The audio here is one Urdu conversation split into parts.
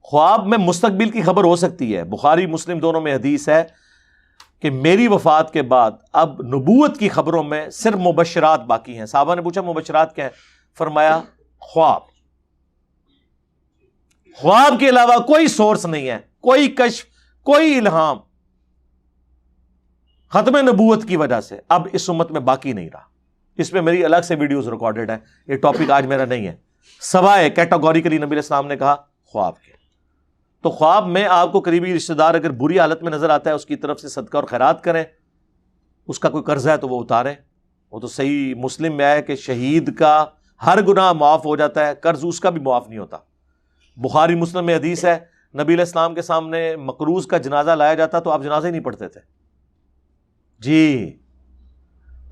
خواب میں مستقبل کی خبر ہو سکتی ہے. بخاری مسلم دونوں میں حدیث ہے کہ میری وفات کے بعد اب نبوت کی خبروں میں صرف مبشرات باقی ہیں. صحابہ نے پوچھا مبشرات کیا ہیں؟ فرمایا خواب. خواب کے علاوہ کوئی سورس نہیں ہے, کوئی کشف, کوئی الہام ختم نبوت کی وجہ سے اب اس امت میں باقی نہیں رہا. اس پہ میری الگ سے ویڈیوز ریکارڈڈ ہیں, یہ ٹاپک آج میرا نہیں ہے. سوائے کیٹاگوریکلی نبی علیہ السلام نے کہا خواب کے. تو خواب میں آپ کو قریبی رشتہ دار اگر بری حالت میں نظر آتا ہے اس کی طرف سے صدقہ اور خیرات کریں, اس کا کوئی قرض ہے تو وہ اتاریں. وہ تو صحیح مسلم میں ہے کہ شہید کا ہر گناہ معاف ہو جاتا ہے, قرض اس کا بھی معاف نہیں ہوتا. بخاری مسلم میں حدیث ہے نبی علیہ السلام کے سامنے مقروض کا جنازہ لایا جاتا تو آپ جنازہ ہی نہیں پڑھتے تھے جی.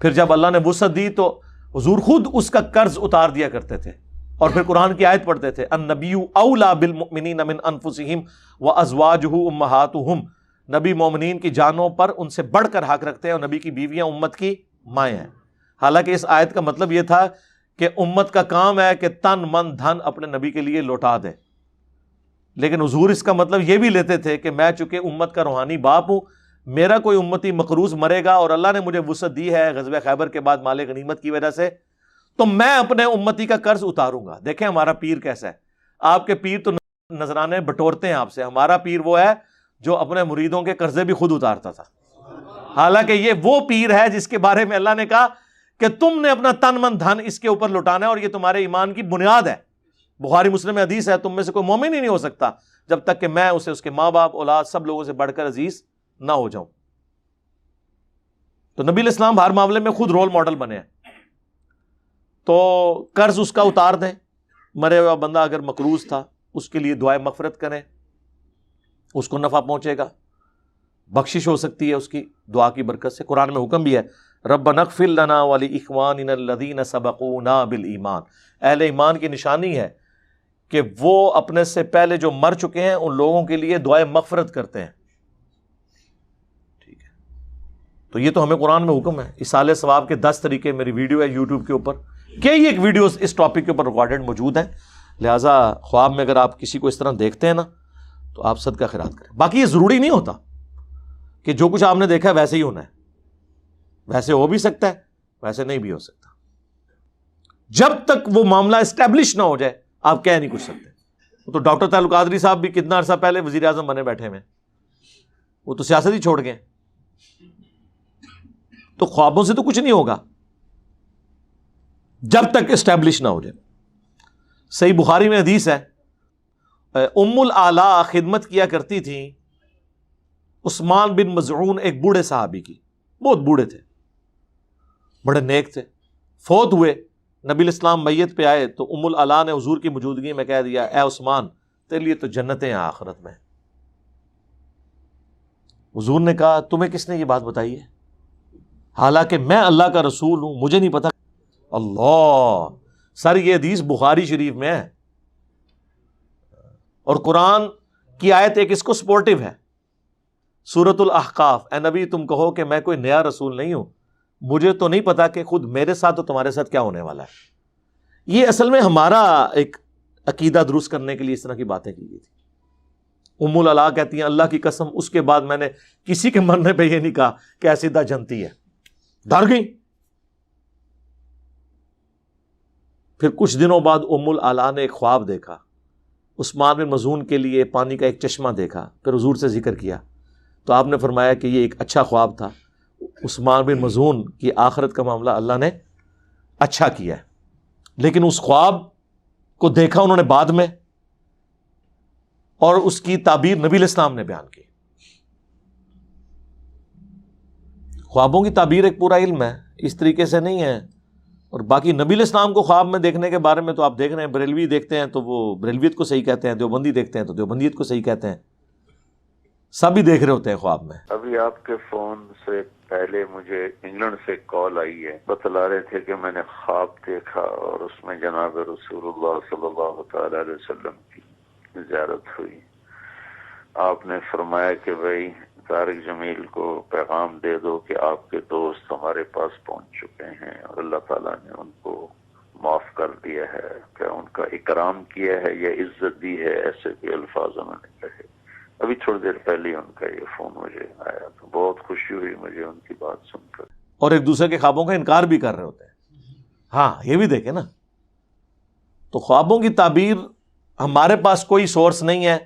پھر جب اللہ نے وسعت دی تو حضور خود اس کا قرض اتار دیا کرتے تھے, اور پھر قرآن کی آیت پڑھتے تھے النبی اولا بالمؤمنین من انفسہم وازواجہ امہاتہم. نبی مومنین کی جانوں پر ان سے بڑھ کر حق رکھتے ہیں, اور نبی کی بیویاں امت کی مائیں ہیں. حالانکہ اس آیت کا مطلب یہ تھا کہ امت کا کام ہے کہ تن من دھن اپنے نبی کے لیے لوٹا دے, لیکن حضور اس کا مطلب یہ بھی لیتے تھے کہ میں چونکہ امت کا روحانی باپ ہوں, میرا کوئی امتی مقروض مرے گا اور اللہ نے مجھے وسعت دی ہے غزوہ خیبر کے بعد مال غنیمت کی وجہ سے, تو میں اپنے امتی کا قرض اتاروں گا. دیکھیں ہمارا پیر کیسا ہے. آپ کے پیر تو نذرانے بٹورتے ہیں آپ سے, ہمارا پیر وہ ہے جو اپنے مریدوں کے قرضے بھی خود اتارتا تھا. حالانکہ یہ وہ پیر ہے جس کے بارے میں اللہ نے کہا کہ تم نے اپنا تن من دھن اس کے اوپر لوٹانا ہے اور یہ تمہارے ایمان کی بنیاد ہے. بخاری مسلم میں حدیث ہے تم میں سے کوئی مومن ہی نہیں ہو سکتا جب تک کہ میں اسے اس کے ماں باپ اولاد سب لوگوں سے بڑھ کر عزیز نہ ہو جاؤں. تو نبی علیہ السلام ہر معاملے میں خود رول ماڈل بنے ہیں. تو قرض اس کا اتار دیں, مرے ہوا بندہ اگر مقروض تھا اس کے لیے دعائے مغفرت کریں, اس کو نفع پہنچے گا, بخشش ہو سکتی ہے اس کی دعا کی برکت سے. قرآن میں حکم بھی ہے ربنا اغفر لنا ولاخواننا الذین سبقونا بالایمان. اہل ایمان کی نشانی ہے کہ وہ اپنے سے پہلے جو مر چکے ہیں ان لوگوں کے لیے دعائے مغفرت کرتے ہیں. ٹھیک ہے, تو یہ تو ہمیں قرآن میں حکم ہے. اصالہ ثواب کے 10 طریقے میری ویڈیو ہے یوٹیوب کے اوپر, کئی ایک ویڈیوز اس ٹاپک کے اوپر ریکارڈڈ موجود ہیں. لہٰذا خواب میں اگر آپ کسی کو اس طرح دیکھتے ہیں نا تو آپ صدقہ خیرات کریں. باقی یہ ضروری نہیں ہوتا کہ جو کچھ آپ نے دیکھا ہے ویسے ہی ہونا ہے. ویسے ہو بھی سکتا ہے, ویسے نہیں بھی ہو سکتا. جب تک وہ معاملہ اسٹیبلش نہ ہو جائے آپ کہہ نہیں کچھ سکتے. وہ تو ڈاکٹر تعلق قادری صاحب بھی کتنا عرصہ پہلے وزیر اعظم بنے بیٹھے ہوئے, وہ تو سیاست ہی چھوڑ گئے. تو خوابوں سے تو کچھ نہیں ہوگا جب تک اسٹیبلش نہ ہو جائے. صحیح بخاری میں حدیث ہے ام الاعلیٰ خدمت کیا کرتی تھی عثمان بن مظعون ایک بوڑھے صحابی کی, بہت بوڑھے تھے, بڑے نیک تھے, فوت ہوئے. نبی علیہ السلام میت پہ آئے تو ام الاعلیٰ نے حضور کی موجودگی میں کہہ دیا اے عثمان تیرے لیے تو جنتیں ہیں آخرت میں. حضور نے کہا تمہیں کس نے یہ بات بتائی ہے؟ حالانکہ میں اللہ کا رسول ہوں, مجھے نہیں پتا. اللہ سر یہ حدیث بخاری شریف میں ہے, اور قرآن کی آیت ایک اس کو سپورٹیو ہے, سورۃ الاحقاف. اے نبی تم کہو کہ میں کوئی نیا رسول نہیں ہوں, مجھے تو نہیں پتا کہ خود میرے ساتھ اور تمہارے ساتھ کیا ہونے والا ہے. یہ اصل میں ہمارا ایک عقیدہ درست کرنے کے لیے اس طرح کی باتیں کی گئی تھی. ام الاعلیٰ کہتی ہیں اللہ کی قسم اس کے بعد میں نے کسی کے مرنے پہ یہ نہیں کہا کہ ایسیدہ جنتی ہے, ڈر گئی. پھر کچھ دنوں بعد ام الاعلیٰ نے ایک خواب دیکھا, عثمان بن مظعون کے لیے پانی کا ایک چشمہ دیکھا. پھر حضور سے ذکر کیا تو آپ نے فرمایا کہ یہ ایک اچھا خواب تھا, عثمان بن مظعون کی آخرت کا معاملہ اللہ نے اچھا کیا ہے. لیکن اس خواب کو دیکھا انہوں نے بعد میں, اور اس کی تعبیر نبی علیہ السلام نے بیان کی. خوابوں کی تعبیر ایک پورا علم ہے, اس طریقے سے نہیں ہے. اور باقی نبی علیہ السلام کو خواب میں دیکھنے کے بارے میں تو آپ دیکھ رہے ہیں, بریلوی دیکھتے ہیں تو وہ بریلویت کو صحیح کہتے ہیں, دیوبندی دیکھتے ہیں تو دیوبندیت کو صحیح کہتے ہیں, سب ہی دیکھ رہے ہوتے ہیں خواب میں. ابھی آپ کے فون سے پہلے مجھے انگلینڈ سے کال آئی ہے, بتلا رہے تھے کہ میں نے خواب دیکھا اور اس میں جناب رسول اللہ صلی اللہ تعالی علیہ وسلم کی زیارت ہوئی. آپ نے فرمایا کہ بھائی طارق جمیل کو پیغام دے دو کہ آپ کے دوست ہمارے پاس پہنچ چکے ہیں اور اللہ تعالیٰ نے ان کو معاف کر دیا ہے، کیا ان کا اکرام کیا ہے یا عزت دی ہے، ایسے بھی الفاظ انہوں نے کہے۔ ابھی تھوڑی دیر پہلے ان کا یہ فون مجھے آیا تو بہت خوشی ہوئی مجھے ان کی بات سن کر۔ اور ایک دوسرے کے خوابوں کا انکار بھی کر رہے ہوتے ہیں۔ ہاں یہ بھی دیکھیں نا، تو خوابوں کی تعبیر ہمارے پاس کوئی سورس نہیں ہے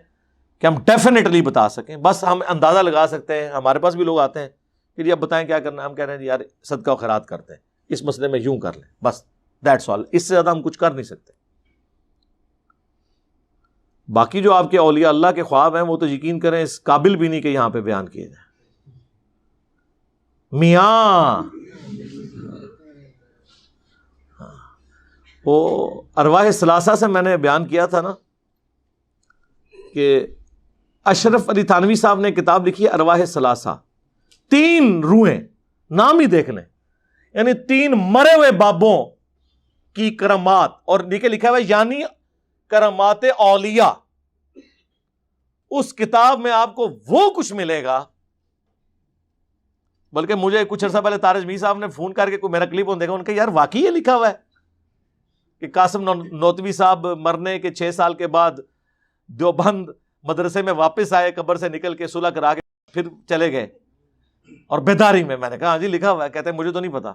کہ ہم ڈیفینیٹلی بتا سکیں، بس ہم اندازہ لگا سکتے ہیں۔ ہمارے پاس بھی لوگ آتے ہیں کہ جی اب بتائیں کیا کرنا ہے، ہم کہہ رہے ہیں جی یار صدقہ و خیرات کرتے ہیں، اس مسئلے میں یوں کر لیں، بس دیٹس آل، اس سے زیادہ ہم کچھ کر نہیں سکتے۔ باقی جو آپ کے اولیاء اللہ کے خواب ہیں وہ تو یقین کریں اس قابل بھی نہیں کہ یہاں پہ بیان کیے جائیں۔ میاں وہ ارواح ثلاثہ سے میں نے بیان کیا تھا نا کہ اشرف علی تھانوی صاحب نے کتاب لکھی ہے ارواح ثلاثہ، 3 روحیں، نام ہی دیکھ لیں، یعنی 3 مرے ہوئے بابوں کی کرامات، اور نیچے لکھا ہوا یعنی کرامات اولیاء۔ اس کتاب میں آپ کو وہ کچھ ملے گا، بلکہ مجھے کچھ عرصہ پہلے طارق میر صاحب نے فون کر کے کوئی میرا کلپ دیکھا، ان کا یار واقعی یہ لکھا ہوا ہے کہ قاسم نوتوی صاحب مرنے کے 6 سال کے بعد دیوبند مدرسے میں واپس آئے، قبر سے نکل کے صلح کرا کے پھر چلے گئے، اور بیداری میں نے کہا ہاں جی لکھا ہوا ہے، کہتے ہیں مجھے تو نہیں پتا۔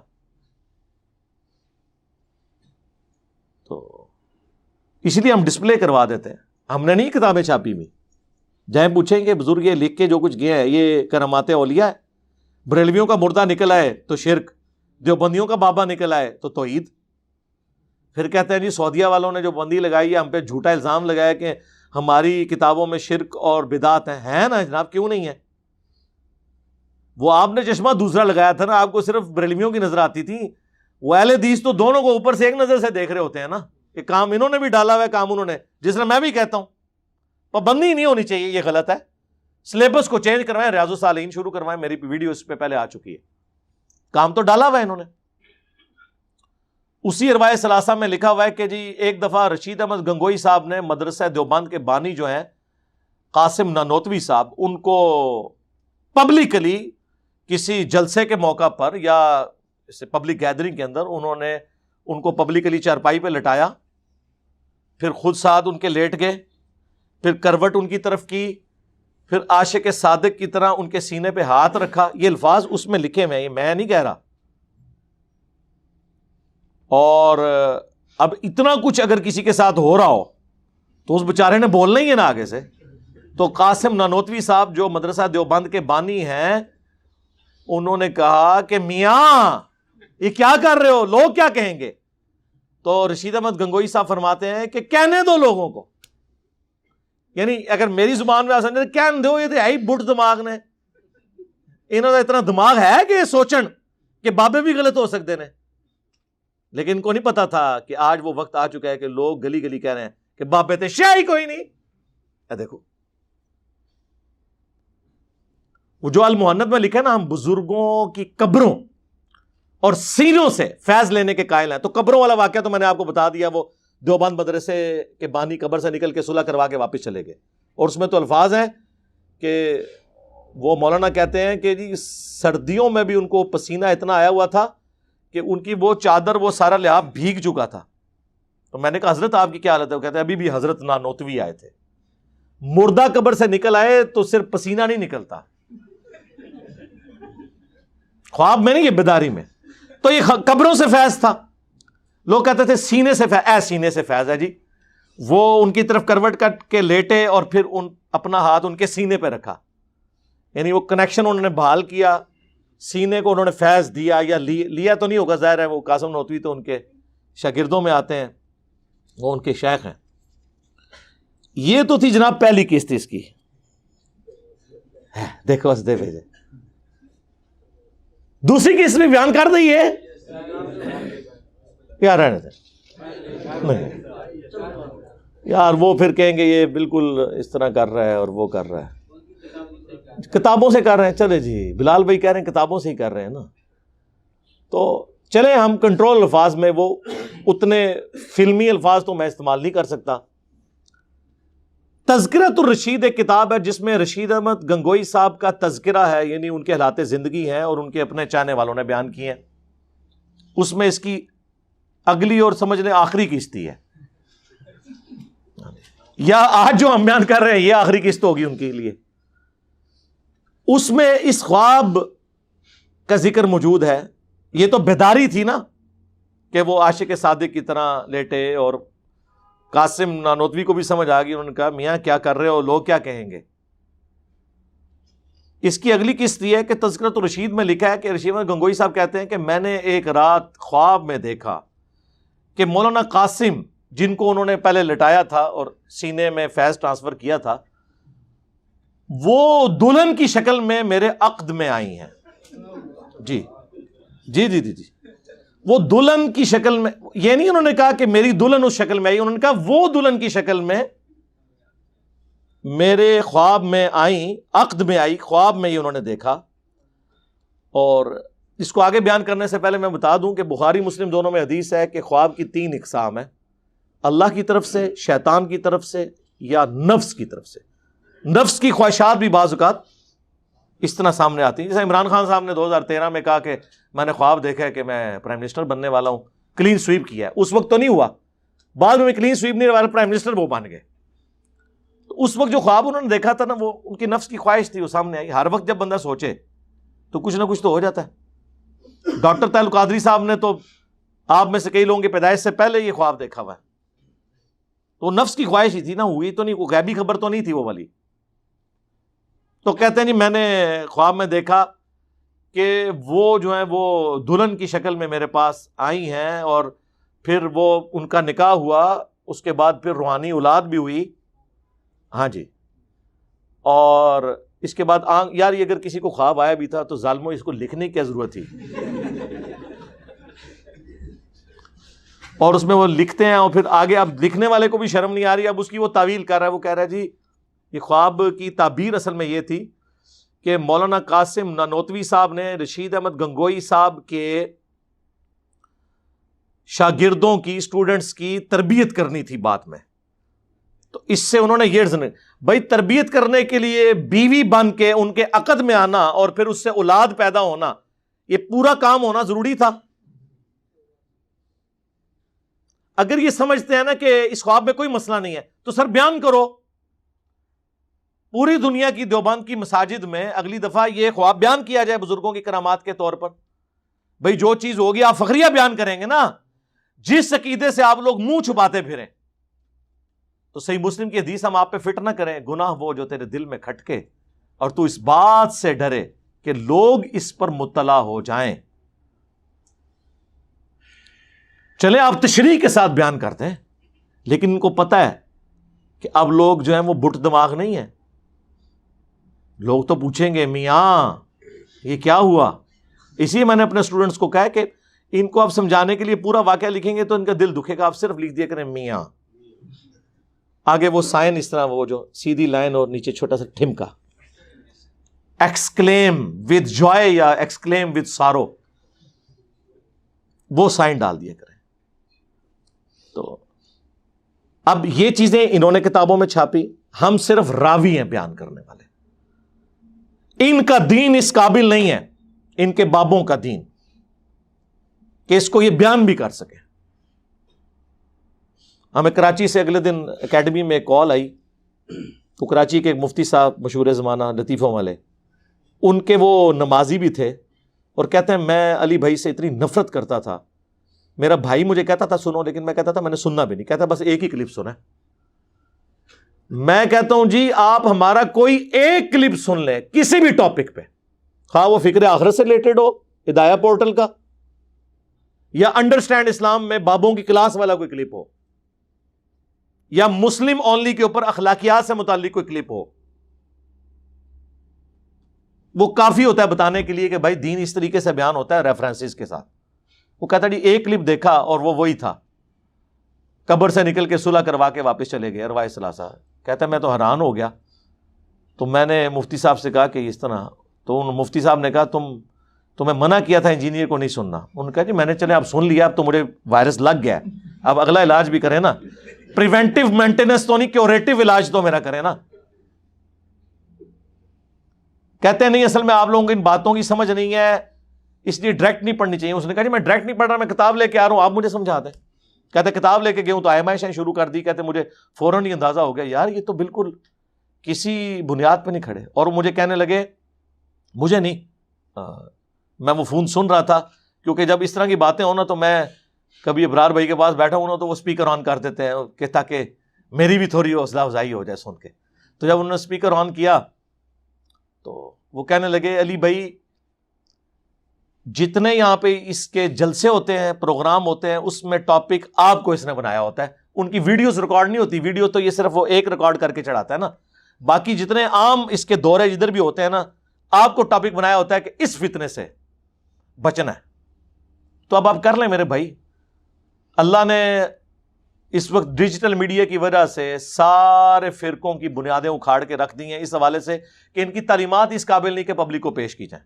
تو اس لیے ہم ڈسپلے کروا دیتے ہیں، ہم نے نہیں کتابیں چھاپی ہوئی۔ جائیں پوچھیں گے بزرگ یہ لکھ کے جو کچھ گیا ہے یہ کرامات اولیاء ہے۔ بریلویوں کا مردہ نکل آئے تو شرک، دیوبندیوں کا بابا نکل آئے تو توحید۔ پھر کہتے ہیں جی سعودیہ والوں نے جو بندی لگائی ہے، ہم پہ جھوٹا الزام لگایا کہ ہماری کتابوں میں شرک اور بدعت ہیں نا جناب، کیوں نہیں ہے؟ وہ آپ نے چشمہ دوسرا لگایا تھا نا، آپ کو صرف بریلویوں کی نظر آتی تھی، وہ اہل حدیث تو دونوں کو اوپر سے ایک نظر سے دیکھ رہے ہوتے ہیں نا، کہ کام انہوں نے بھی ڈالا ہوا ہے، کام انہوں نے، جس طرح میں بھی کہتا ہوں پابندی نہیں ہونی چاہیے، یہ غلط ہے۔ سلیبس کو چینج کروائیں، ریاض الصالحین شروع کروائیں، میری ویڈیو اس پہ پہلے آ چکی ہے، کام تو ڈالا ہوا ہے انہوں نے۔ اسی ارواح ثلاثہ میں لکھا ہوا ہے کہ جی ایک دفعہ رشید احمد گنگوئی صاحب نے مدرسہ دیوبند کے بانی جو ہیں قاسم نانوتوی صاحب، ان کو پبلکلی کسی جلسے کے موقع پر یا پبلک گیدرنگ کے اندر انہوں نے ان کو پبلکلی چارپائی پہ لٹایا، پھر خود ساتھ ان کے لیٹ گئے، پھر کروٹ ان کی طرف کی، پھر عاشق صادق کی طرح ان کے سینے پہ ہاتھ رکھا۔ یہ الفاظ اس میں لکھے ہوئے ہیں، یہ میں نہیں کہہ رہا۔ اور اب اتنا کچھ اگر کسی کے ساتھ ہو رہا ہو تو اس بیچارے نے بولنا ہی ہے نا آگے سے۔ تو قاسم نانوتوی صاحب جو مدرسہ دیوبند کے بانی ہیں، انہوں نے کہا کہ میاں یہ کیا کر رہے ہو، لوگ کیا کہیں گے؟ تو رشید احمد گنگوئی صاحب فرماتے ہیں کہ کہنے دو لوگوں کو، یعنی اگر میری زبان میں آسان کہنے دو، یہ تو ہے ہی بٹ دماغ نے، انہوں کا اتنا دماغ ہے کہ یہ سوچن کہ بابے بھی غلط ہو سکتے ہیں۔ لیکن ان کو نہیں پتا تھا کہ آج وہ وقت آ چکا ہے کہ لوگ گلی گلی کہہ رہے ہیں کہ بابے تھے، شے ہی کوئی نہیں۔ دیکھو وہ جو المحنت میں لکھا ہے نا، ہم بزرگوں کی قبروں اور سینوں سے فیض لینے کے قائل ہیں۔ تو قبروں والا واقعہ تو میں نے آپ کو بتا دیا، وہ دیوبند مدرسے کے بانی قبر سے نکل کے صلح کروا کے واپس چلے گئے، اور اس میں تو الفاظ ہیں کہ وہ مولانا کہتے ہیں کہ جی سردیوں میں بھی ان کو پسینہ اتنا آیا ہوا تھا کہ ان کی وہ چادر، وہ سارا لحاف بھیگ چکا تھا۔ تو میں نے کہا حضرت آپ کی کیا حالت ہے؟ وہ کہتے ہیں ابھی بھی حضرت نانوتوی آئے تھے، مردہ قبر سے نکل آئے تو صرف پسینہ نہیں نکلتا، خواب میں نہیں، یہ بیداری میں۔ تو یہ قبروں سے فیض تھا۔ لوگ کہتے تھے سینے سے فیض، سینے سے فیض ہے جی۔ وہ ان کی طرف کروٹ کٹ کے لیٹے اور پھر اپنا ہاتھ ان کے سینے پہ رکھا، یعنی وہ کنیکشن انہوں نے بحال کیا، سینے کو انہوں نے فیض دیا، یا لیا تو نہیں ہوگا، ظاہر ہے وہ قاسم نانوتوی تو ان کے شاگردوں میں آتے ہیں، وہ ان کے شیخ ہیں۔ یہ تو تھی جناب پہلی قسط اس کی، دیکھو بس دے بھیجے۔ دوسری قسط بھی بیان کر دئیے یار، رہنے دیں نہیں یار، وہ پھر کہیں گے یہ بالکل اس طرح کر رہا ہے اور وہ کر رہا ہے، کتابوں سے کر رہے ہیں۔ چلے جی بلال بھائی کہہ رہے ہیں کتابوں سے ہی کر رہے ہیں نا، تو چلے ہم کنٹرول الفاظ میں، وہ اتنے فلمی الفاظ تو میں استعمال نہیں کر سکتا۔ تذکرۃ الرشید ایک کتاب ہے جس میں رشید احمد گنگوئی صاحب کا تذکرہ ہے، یعنی ان کے حالات زندگی ہیں اور ان کے اپنے چاہنے والوں نے بیان کیے ہیں۔ اس میں اس کی اگلی اور سمجھ لیں آخری کشتی ہے، یا آج جو ہم بیان کر رہے ہیں یہ آخری قسط ہوگی ان کے لیے. اس میں اس خواب کا ذکر موجود ہے. یہ تو بیداری تھی نا کہ وہ عاشق صادق کی طرح لیٹے، اور قاسم نانوتوی کو بھی سمجھ آ گئی. انہوں نے کہا میاں کیا کر رہے ہو، لوگ کیا کہیں گے. اس کی اگلی قسط یہ ہے کہ تذکرۃ الرشید میں لکھا ہے کہ رشید احمد گنگوئی صاحب کہتے ہیں کہ میں نے ایک رات خواب میں دیکھا کہ مولانا قاسم، جن کو انہوں نے پہلے لٹایا تھا اور سینے میں فیض ٹرانسفر کیا تھا، وہ دلہن کی شکل میں میرے عقد میں آئی ہیں. جی جی جی جی جی وہ دلہن کی شکل میں، یہ نہیں انہوں نے کہا کہ میری دلہن اس شکل میں آئی، انہوں نے کہا وہ دلہن کی شکل میں میرے خواب میں آئیں، عقد میں آئی، خواب میں ہی انہوں نے دیکھا. اور اس کو آگے بیان کرنے سے پہلے میں بتا دوں کہ بخاری مسلم دونوں میں حدیث ہے کہ خواب کی 3 اقسام ہیں: اللہ کی طرف سے، شیطان کی طرف سے، یا نفس کی طرف سے. نفس کی خواہشات بھی بعض اوقات اس طرح سامنے آتی ہیں. جیسے عمران خان صاحب نے 2013 میں کہا کہ میں نے خواب دیکھا ہے کہ میں پرائم منسٹر بننے والا ہوں، کلین سویپ کیا ہے. اس وقت تو نہیں ہوا، بعد میں کلین سویپ نہیں ہوا، پرائم منسٹر وہ بن گئے. تو اس وقت جو خواب انہوں نے دیکھا تھا نا، وہ ان کی نفس کی خواہش تھی، وہ سامنے آئی. ہر وقت جب بندہ سوچے تو کچھ نہ کچھ تو ہو جاتا ہے. ڈاکٹر طاہر القادری صاحب نے تو آپ میں سے کئی لوگوں کی پیدائش سے پہلے یہ خواب دیکھا ہوا ہے. تو نفس کی خواہش ہی تھی نا، ہوئی تو نہیں، کوئی غیبی خبر تو نہیں تھی وہ والی. تو کہتے ہیں نہیں، میں نے خواب میں دیکھا کہ وہ جو ہیں وہ دلہن کی شکل میں میرے پاس آئی ہیں، اور پھر وہ ان کا نکاح ہوا، اس کے بعد پھر روحانی اولاد بھی ہوئی. ہاں جی. اور اس کے بعد یار یہ اگر کسی کو خواب آیا بھی تھا تو ظالموں اس کو لکھنے کی کیا ضرورت تھی. اور اس میں وہ لکھتے ہیں، اور پھر آگے اب لکھنے والے کو بھی شرم نہیں آ رہی، اب اس کی وہ تعویل کر رہا ہے. وہ کہہ رہا ہے جی یہ خواب کی تعبیر اصل میں یہ تھی کہ مولانا قاسم نانوتوی صاحب نے رشید احمد گنگوئی صاحب کے شاگردوں کی، اسٹوڈنٹس کی تربیت کرنی تھی بات میں. تو اس سے انہوں نے یہ بھائی تربیت کرنے کے لیے بیوی بن کے ان کے عقد میں آنا اور پھر اس سے اولاد پیدا ہونا، یہ پورا کام ہونا ضروری تھا. اگر یہ سمجھتے ہیں نا کہ اس خواب میں کوئی مسئلہ نہیں ہے تو سر بیان کرو. پوری دنیا کی دیوبند کی مساجد میں اگلی دفعہ یہ خواب بیان کیا جائے بزرگوں کی کرامات کے طور پر. بھائی جو چیز ہوگی آپ فخریہ بیان کریں گے نا. جس عقیدے سے آپ لوگ منہ چھپاتے پھریں تو صحیح مسلم کی حدیث ہم آپ پہ فٹ نہ کریں. گناہ وہ جو تیرے دل میں کھٹکے اور تو اس بات سے ڈرے کہ لوگ اس پر مطلع ہو جائیں. چلے آپ تشریح کے ساتھ بیان کرتے ہیں، لیکن ان کو پتہ ہے کہ اب لوگ جو ہیں وہ بٹ دماغ نہیں ہیں. لوگ تو پوچھیں گے میاں یہ کیا ہوا. اسی لیے میں نے اپنے اسٹوڈنٹس کو کہا کہ ان کو آپ سمجھانے کے لیے پورا واقعہ لکھیں گے تو ان کا دل دکھے گا. آپ صرف لکھ دیا کریں میاں، آگے وہ سائن اس طرح، وہ جو سیدھی لائن اور نیچے چھوٹا سا ٹھمکا، ایکسکلیم ود جوائے یا ایکسکلیم ود سارو، وہ سائن ڈال دیا کریں. تو اب یہ چیزیں انہوں نے کتابوں میں چھاپی، ہم صرف راوی ہیں بیان کرنے والے. ان کا دین اس قابل نہیں ہے، ان کے بابوں کا دین، کہ اس کو یہ بیان بھی کر سکے. ہمیں کراچی سے اگلے دن اکیڈمی میں ایک کال آئی. تو کراچی کے ایک مفتی صاحب مشہور زمانہ لطیفوں والے، ان کے وہ نمازی بھی تھے، اور کہتے ہیں میں علی بھائی سے اتنی نفرت کرتا تھا. میرا بھائی مجھے کہتا تھا سنو، لیکن میں کہتا تھا میں نے سننا بھی نہیں. کہتا بس ایک ہی کلپ سنا. میں کہتا ہوں جی آپ ہمارا کوئی ایک کلپ سن لیں کسی بھی ٹاپک پہ، خواہ وہ فکر آخرت سے ریلیٹڈ ہو ہدایہ پورٹل کا، یا انڈرسٹینڈ اسلام میں بابوں کی کلاس والا کوئی کلپ ہو، یا مسلم اونلی کے اوپر اخلاقیات سے متعلق کوئی کلپ ہو، وہ کافی ہوتا ہے بتانے کے لیے کہ بھائی دین اس طریقے سے بیان ہوتا ہے ریفرنسز کے ساتھ. وہ کہتا جی ایک کلپ دیکھا اور وہ وہی تھا، قبر سے نکل کے صلح کروا کے واپس چلے گئے ارواح ثلاثہ. کہتا ہے میں تو حیران ہو گیا. تو میں نے مفتی صاحب سے کہا کہ اس طرح، تو ان مفتی صاحب نے کہا تمہیں منع کیا تھا انجینئر کو نہیں سننا. انہوں نے کہا جی میں نے چلے اب سن لیا، اب تو مجھے وائرس لگ گیا ہے، اب اگلا علاج بھی کریں نا. پریونٹیو مینٹیننس تو نہیں، کیوریٹو علاج تو میرا کریں نا. کہتے ہیں نہیں اصل میں آپ لوگوں کو ان باتوں کی سمجھ نہیں ہے اس لیے ڈائریکٹ نہیں پڑھنی چاہیے. اس نے کہا جی میں ڈائریکٹ نہیں پڑھ رہا, میں کتاب لے کے آ رہا ہوں, آپ مجھے سمجھا دیں. کہتے کتاب لے کے گئے ہوں تو آئمائشیں شروع کر دی. کہتے مجھے فوراً ہی اندازہ ہو گیا یار یہ تو بالکل کسی بنیاد پہ نہیں کھڑے. اور مجھے کہنے لگے مجھے نہیں, میں وہ فون سن رہا تھا, کیونکہ جب اس طرح کی باتیں ہوں نا تو میں کبھی ابرار بھائی کے پاس بیٹھا ہوں نا تو وہ اسپیکر آن کر دیتے ہیں کہ تاکہ میری بھی تھوڑی حوصلہ افزائی ہو جائے سن کے. تو جب انہوں نے اسپیکر آن کیا تو وہ کہنے لگے علی بھائی جتنے یہاں پہ اس کے جلسے ہوتے ہیں, پروگرام ہوتے ہیں, اس میں ٹاپک آپ کو اس نے بنایا ہوتا ہے. ان کی ویڈیوز ریکارڈ نہیں ہوتی, ویڈیو تو یہ صرف وہ ایک ریکارڈ کر کے چڑھاتا ہے نا. باقی جتنے عام اس کے دورے جدھر بھی ہوتے ہیں نا, آپ کو ٹاپک بنایا ہوتا ہے کہ اس فتنے سے بچنا ہے. تو اب آپ کر لیں میرے بھائی, اللہ نے اس وقت ڈیجیٹل میڈیا کی وجہ سے سارے فرقوں کی بنیادیں اکھاڑ کے رکھ دی ہیں اس حوالے سے کہ ان کی تعلیمات اس قابل نہیں کہ پبلک کو پیش کی جائیں.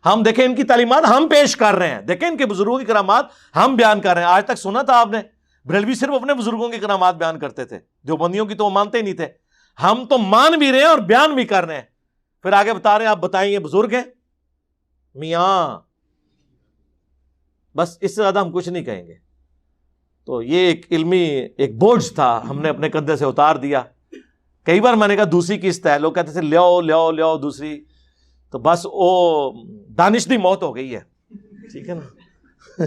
ہم دیکھیں ان کی تعلیمات ہم پیش کر رہے ہیں, دیکھیں ان کے بزرگوں کی کرامات ہم بیان کر رہے ہیں. آج تک سنا تھا آپ نے بریلوی صرف اپنے بزرگوں کی کرامات بیان کرتے تھے, دیوبندیوں کی تو وہ مانتے ہی نہیں تھے. ہم تو مان بھی رہے ہیں اور بیان بھی کر رہے ہیں, پھر آگے بتا رہے ہیں آپ بتائیں یہ بزرگ ہیں میاں, بس اس سے زیادہ ہم کچھ نہیں کہیں گے. تو یہ ایک علمی ایک بوجھ تھا, ہم نے اپنے کندھے سے اتار دیا. کئی بار میں نے کہا دوسری قسط ہے, لوگ کہتے تھے لیاؤ دوسری, تو بس وہ دانش دی موت ہو گئی ہے, ٹھیک ہے نا.